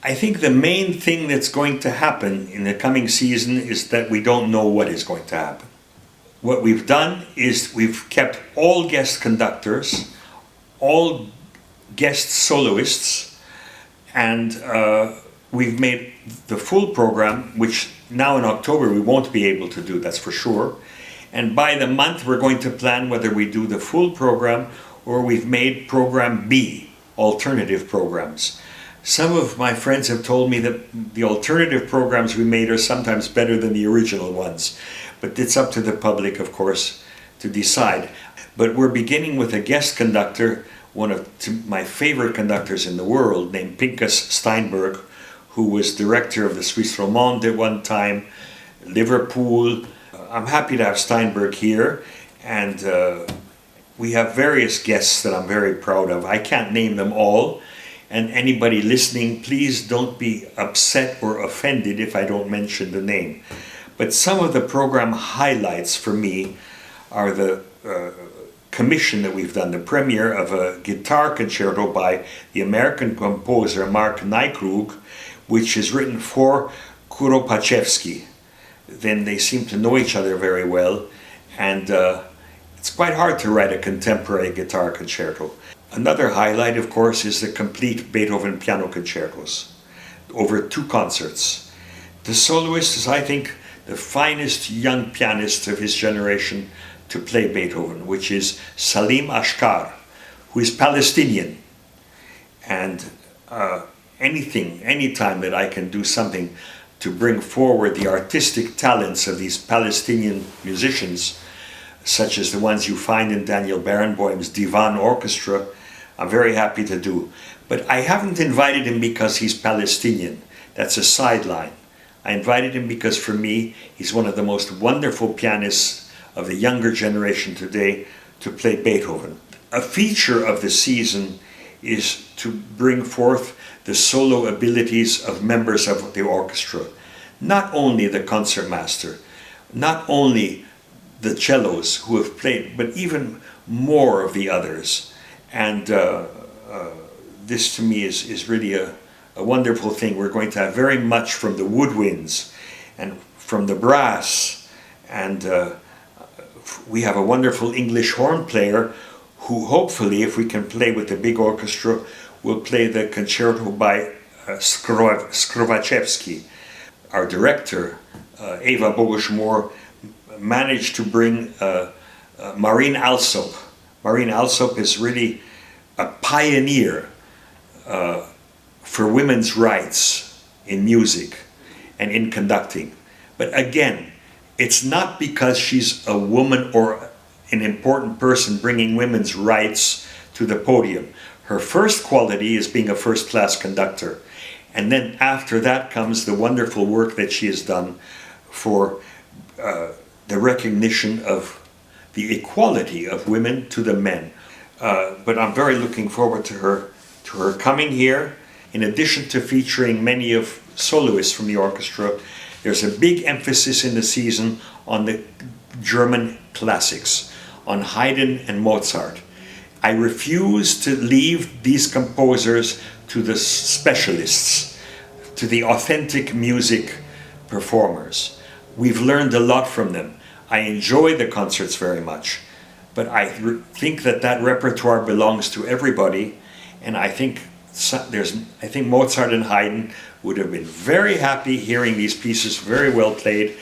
I think the main thing that's going to happen in the coming season is that we don't know what is going to happen. What we've done is we've kept all guest conductors, all guest soloists, and we've made the full program, which now in October we won't be able to do, that's for sure. And by the month we're going to plan whether we do the full program or we've made program B, alternative programs. Some of my friends have told me that the alternative programs we made are sometimes better than the original ones. But it's up to the public, of course, to decide. But we're beginning with a guest conductor, one of my favorite conductors in the world, named Pinkas Steinberg, who was director of the Suisse Romande at one time, Liverpool. I'm happy to have Steinberg here, and we have various guests that I'm very proud of. I can't name them all, and anybody listening, please don't be upset or offended if I don't mention the name. But some of the program highlights for me are the commission that we've done, the premiere of a guitar concerto by the American composer Mark Nykrug, which is written for Kuropatchevsky. Then they seem to know each other very well, and it's quite hard to write a contemporary guitar concerto. Another highlight, of course, is the complete Beethoven piano concertos, over 2 concerts. The soloist is, I think, the finest young pianist of his generation to play Beethoven, which is Salim Ashkar, who is Palestinian. And anytime that I can do something to bring forward the artistic talents of these Palestinian musicians, such as the ones you find in Daniel Barenboim's Divan Orchestra, I'm very happy to do. But I haven't invited him because he's Palestinian. That's a sideline. I invited him because for me, he's one of the most wonderful pianists of the younger generation today to play Beethoven. A feature of the season is to bring forth the solo abilities of members of the orchestra. Not only the concertmaster, not only the cellos who have played, but even more of the others. And this to me is really a wonderful thing. We're going to have very much from the woodwinds and from the brass, and we have a wonderful English horn player who hopefully, if we can play with the big orchestra, will play the concerto by Skrowaczewski. Our director, Eva Bogusz-Moore, managed to bring Maureen Alsop. Maureen Alsop is really a pioneer for women's rights in music and in conducting. But again, it's not because she's a woman or an important person bringing women's rights to the podium. Her first quality is being a first-class conductor. And then after that comes the wonderful work that she has done for the recognition of the equality of women to the men. But I'm very looking forward to her coming here. In addition to featuring many of soloists from the orchestra, there's a big emphasis in the season on the German classics, on Haydn and Mozart. I refuse to leave these composers to the specialists, to the authentic music performers. We've learned a lot from them. I enjoy the concerts very much, but I think that repertoire belongs to everybody, and I think Mozart and Haydn would have been very happy hearing these pieces very well played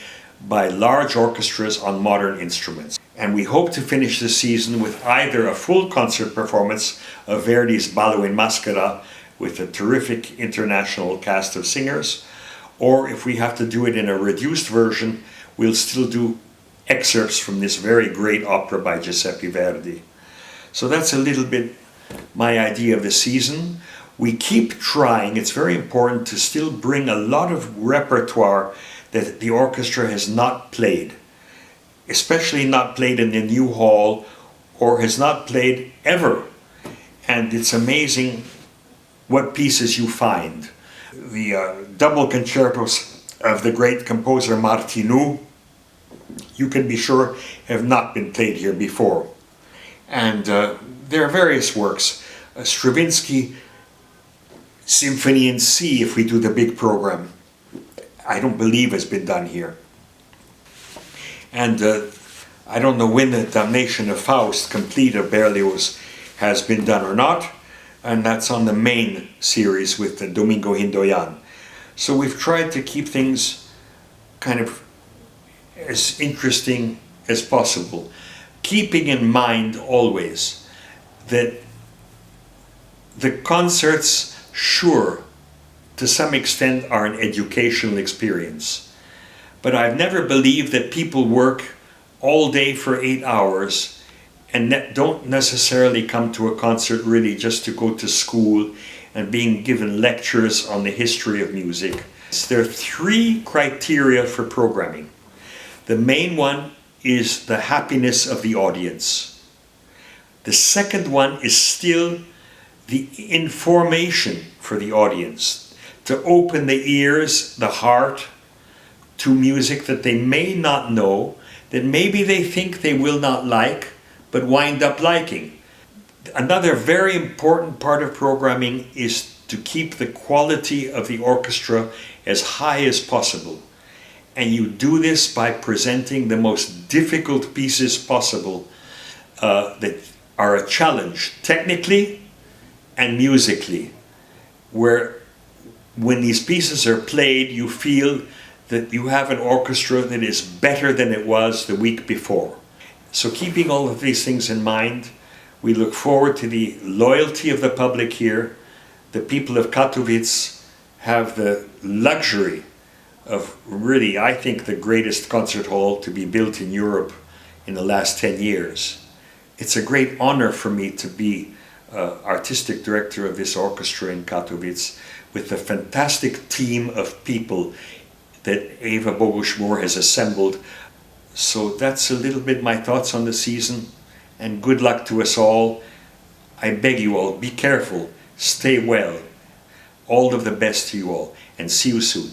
by large orchestras on modern instruments. And we hope to finish the season with either a full concert performance of Verdi's Ballo in Maschera with a terrific international cast of singers, or if we have to do it in a reduced version, we'll still do excerpts from this very great opera by Giuseppe Verdi. So that's a little bit my idea of the season. We keep trying, it's very important to still bring a lot of repertoire that the orchestra has not played, especially not played in the new hall or has not played ever. And it's amazing what pieces you find. The double concertos of the great composer Martinu, you can be sure, have not been played here before. And there are various works. Stravinsky Symphony in C if we do the big program. I don't believe has been done here. And I don't know when the Damnation of Faust, complete of Berlioz, has been done or not, and that's on the main series with the Domingo Hindoyan. So we've tried to keep things kind of as interesting as possible, keeping in mind always that the concerts, sure, to some extent are an educational experience, but I've never believed that people work all day for 8 hours and don't necessarily come to a concert really just to go to school and being given lectures on the history of music. There are 3 criteria for programming. The main one is the happiness of the audience. The second one is still the information for the audience, to open the ears, the heart, to music that they may not know, that maybe they think they will not like, but wind up liking. Another very important part of programming is to keep the quality of the orchestra as high as possible. And you do this by presenting the most difficult pieces possible that are a challenge, technically and musically, where when these pieces are played, you feel that you have an orchestra that is better than it was the week before. So keeping all of these things in mind, we look forward to the loyalty of the public here. The people of Katowice have the luxury of really, I think, the greatest concert hall to be built in Europe in the last 10 years. It's a great honor for me to be artistic director of this orchestra in Katowice with the fantastic team of people that Eva Bogusz-Moore has assembled. So that's a little bit my thoughts on the season, and good luck to us all. I beg you all, be careful, stay well. All of the best to you all, and see you soon.